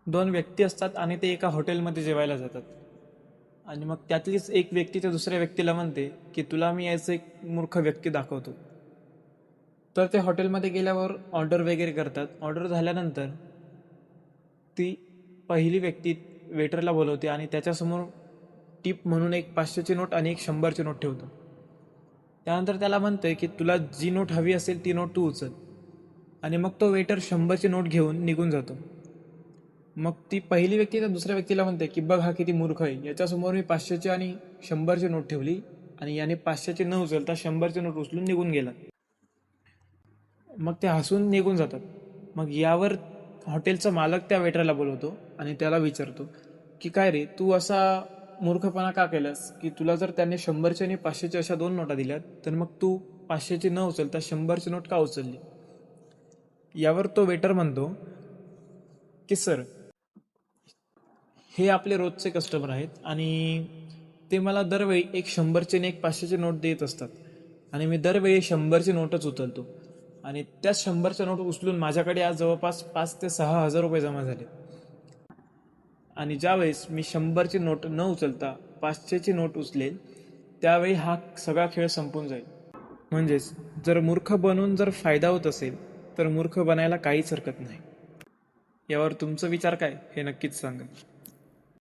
दोन व्यक्ती असतात आणि ते एका हॉटेलमध्ये जेवायला जातात. आणि मग त्यातलीच एक व्यक्ती त्या दुसऱ्या व्यक्तीला म्हणते की तुला मी याचं एक मूर्ख व्यक्ती दाखवतो. तर ते हॉटेलमध्ये गेल्यावर ऑर्डर वगैरे करतात. ऑर्डर झाल्यानंतर ती पहिली व्यक्ती वेटरला बोलवते आणि त्याच्यासमोर टिप म्हणून एक 500ची नोट आणि एक 100ची नोट ठेवतो. त्यानंतर त्याला म्हणते की तुला जी नोट हवी असेल ती नोट तू उचल. आणि मग तो वेटर 100ची नोट घेऊन निघून जातो. मग ती पहिली व्यक्ती त्या दुसऱ्या व्यक्तीला म्हणते की बघ हा किती मूर्ख आहे, याच्यासमोर मी 500ची आणि 100ची नोट ठेवली आणि याने 500ची न उचलता 100ची नोट उचलून निघून गेला. मग ते हसून निघून जातात. मग यावर हॉटेलचा मालक त्या वेटरला बोलवतो आणि त्याला विचारतो की काय रे, तू असा मूर्खपणा का केलास की तुला जर त्याने 100ची आणि 500ची अशा दोन नोटा दिल्यात तर मग तू 500ची न उचलता 100ची नोट का उचलली. यावर तो वेटर म्हणतो की सर, हे आपले रोजचे कस्टमर आहेत आणि ते मला दरवेळी एक 100ची आणि एक 500ची नोट देत असतात आणि मी दरवेळी 100ची नोटच उचलतो आणि त्या 100च्या नोट उचलून माझ्याकडे आज जवळपास 5 ते 6 हजार रुपये जमा झाले. आणि ज्यावेळेस मी 100ची नोट न उचलता 500ची नोट उचलेल त्यावेळी हा सगळा खेळ संपून जाईल. म्हणजेच जर मूर्ख बनून जर फायदा होत असेल तर मूर्ख बनायला काहीच हरकत नाही. यावर तुमचा विचार काय हे नक्कीच सांगा.